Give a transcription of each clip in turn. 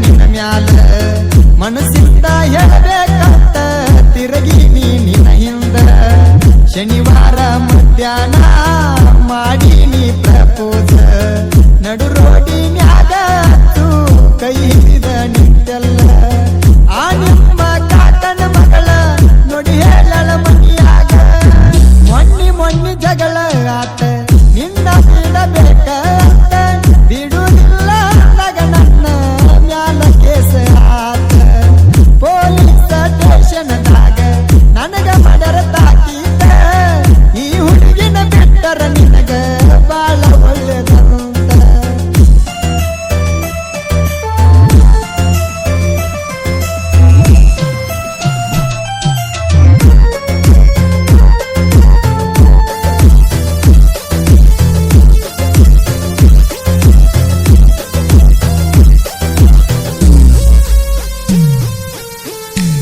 ನಿನ್ನ ಮ್ಯಾಲ ಮನಸ್ಸಿಂದ ಹೇಳಬೇಕಂತ ತಿರುಗಿ ನಿನ್ನ ಹಿಂದ ಶನಿವಾರ ಮಧ್ಯಾಹ್ನ ಮಾಡೀನಿ ಪ್ರಪೋಸ ನಡು ರೋಡಿನ್ಯಾಗ ಕೈ ಹಿಡಿದ ನಿಂತೆಲ್ಲ ಆ ನಿಮ್ಮ ಕಾಕನ ಮಗಳ ನೋಡಿ ಹೇಳಳ ಮನಿಯಾಗ ಮೊನ್ನೆ ಜಗಳ ಆತ ನಿನ್ನ ಬಿಡಬೇಕ ಬಿಡುವುದಿಲ್ಲ ಅಂದಾಗ ನನ್ನ ಮ್ಯಾಲ ಕೇಸ ಆತ ಪೊಲೀಸ್ ಸ್ಟೇಷನ್ದಾಗ ನನಗ ಮಡರ ತಾಕೀತ ಈ ಹುಡುಗಿನ ಬಿಟ್ಟರ ನಿನಗ ಬಾಳ ಒಳ್ಳೆದಂತ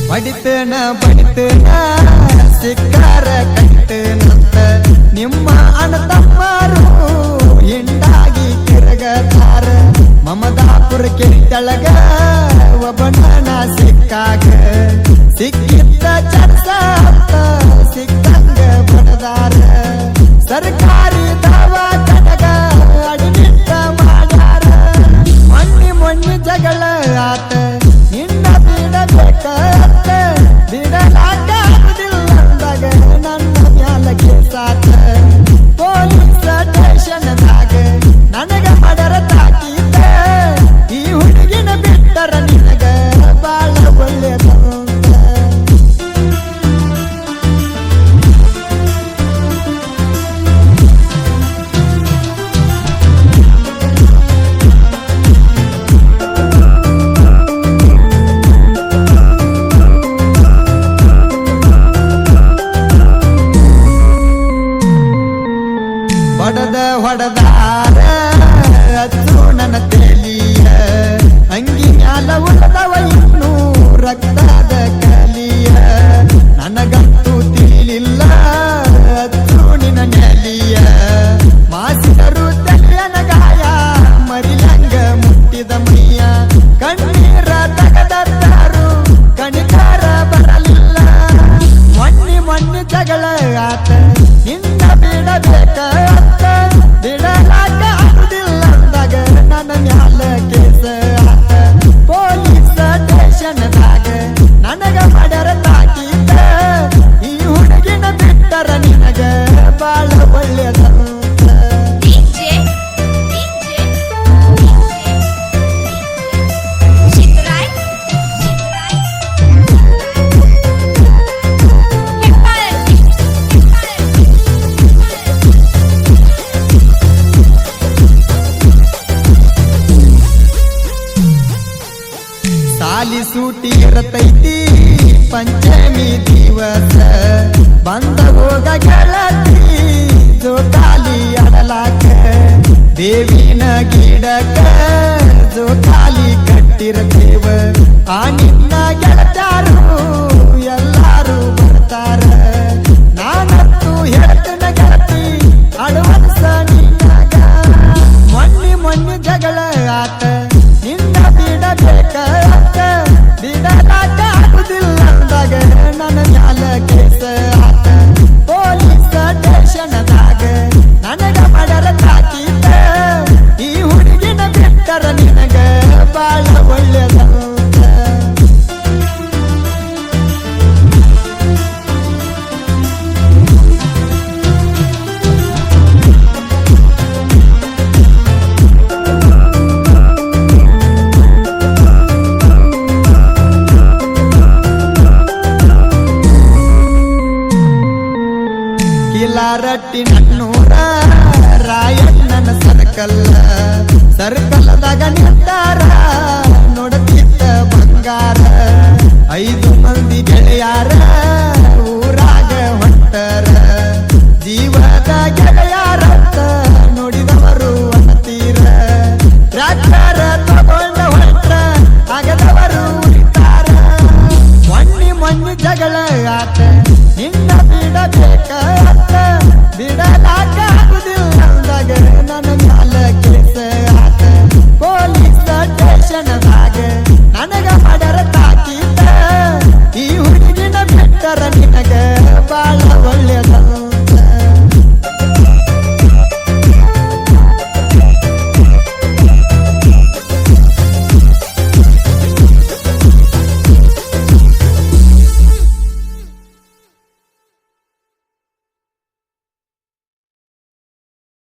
ಬಡಿತನ ಸಿಕ್ಕಾರ ಕಟ್ಟನಂತ ನಿಮ್ಮ ಅಣ್ಣ ತಮ್ಮರು ಹಿಂಡಾಗಿ ತಿರುಗತಾರ ಮಮದಾಪುರ ಕೆಟ್ಟಳಗ ಒಬ್ಬನ ಸಿಕ್ಕಾಗ ಸಿಕ್ಕಿದ್ದ ಚರ್ಚ ಸಿಕ್ಕಂಗ ಬಡದಾರ ಸರ್ಕಾರಿ ದವಾಖಾನೆಗ ಅಡ್ಮಿಟ್ ಮಾಡ್ಯಾರ ಮೊನ್ನೆ ಜಗಳ ಆತ ನಿನ್ನ ಬಿಡಬೇಕ ಬಿಡಲಾಗುದಿಲ್ಲಂದಾಗ ನನ್ನ ಮ್ಯಾಲ ಕೇಸಾತ ಪೊಲೀಸ್ ಸ್ಟೇಷನ್ದಾಗ ನನಗ ಮಡರ ತಾಕೀತ ಈ ಹುಡುಗಿನ ಬಿಟ್ಟರ ನಿನಗ ಬಾಳ ಒಳ್ಳೆದಂತ ಹೊಡೆದಾರ ಹಚ್ಚು ನನ್ನ ತೇಲಿಯ ಅಂಗಿ ಮ್ಯಾಲ ಉಳದವ ಇನ್ನೂ ರಕ್ತದ ಕಲಿಯ ನನಗಂತೂ ತಿಳಿಲಿಲ್ಲ ಹಚ್ಚು ನಿನ್ನ ನೆಲಿಯ ಮಾಸಿದರು ತಲೆಯನ ಗಾಯ ಮರಿಲಂಗ ಮುಟ್ಟಿದ ಮೈಯ ಕಣ್ಣೀರ ತಗದಾರು ಕಣಿಕಾರ ಬರಲಿಲ್ಲ ಮೊನ್ನೆ ಜಗಳ ಆತ ನಿನ್ನ ಬಿಡಬೇಕ ಬಿಡಲಾಕ ಆಗುದಿಲ್ಲ ಅಂದಾಗ ನನ್ನ ಮ್ಯಾಲ ಕೇಸ ಆತ ಪೊಲೀಸ್ ಸ್ಟೇಷನ್ದಾಗ ನನಗ ಮಡರ ತಾಕೀತ ಈ ಹುಡುಗಿನ ಬಿಟ್ಟರ ನಿನಗ ಬಾಳ ಒಳ್ಳೆದಂತ ಸಾಲಿ ಸೂಟಿ ಇರತೈತಿ ಪಂಚಮಿ ದಿವಸ ಬಂದ ಹೋಗ ಗೆಳತಿ ಜೋಕಾಲಿ ಆಡಲಾಕ ದೇವಿನ ಗಿಡಕ ಜೋಕಾಲಿ ಕಟ್ಟಿರತೇವ ಆ ನಿನ್ನ ಗೆಳತಾರು ಎಲ್ಲಾರು ಬರ್ತಾರ ನಾನಂತೂ ಹೇಳ್ತನ ಗೆಳತಿ ಅಡ್ವಾನ್ಸ ನಿನ್ನಾಗ ಮೊನ್ನೆ ಜಗಳ ಆತ ನಿನ್ನ ಬಿಡಬೇಕ ಬಿಡಲಾಕ ಆಗುದಿಲ್ಲ ಅಂದಾಗ ನನ್ನ ಮ್ಯಾಲ ಕೇಸ ಆತ ಪೊಲೀಸ್ ಸ್ಟೇಷನ್ದಾಗ ನನಗ ಮಡರ ತಾಕೀತ ಈ ಹುಡುಗಿನ ಬಿಟ್ಟರ ನಿನಗ ಬಾಳ ಒಳ್ಳೆದಂತ ಕಿಲಾರಟ್ಟಿ ನನ್ನೂರ ರಾಯಣ್ಣನ ಸರ್ಕಲ್ದಾಗ ನಿಂತಾರ ನೋಡತಿದ್ದ ಬಂಗಾರ 5 ಮಂದಿ ಗೆಳೆಯಾರ ಊರಾಗ ಹೊಂಟರ ಜೀವದ ಗೆಳೆಯಾರಂತ ನೋಡಿದವರು ಅನ್ನತೀರ ಟ್ರ್ಯಾಕ್ಟರ್ ತಗೊಂಡ ಹೊಂಟ್ರ ಆಗದವರು ಉಳಿತಾರ ಮೊನ್ನೆ ಜಗಳ ಆತ ನಿನ್ನ ಬಿಡಬೇಕ ಬಿಡಲಾಕ ಆಗುದಿಲ್ಲ ಅಂದಾಗ ನನ್ನ ಮ್ಯಾಲ ಕೇಸ ಆತ ಪೊಲೀಸ್ ಸ್ಟೇಷನ್ದಾಗ ನನಗ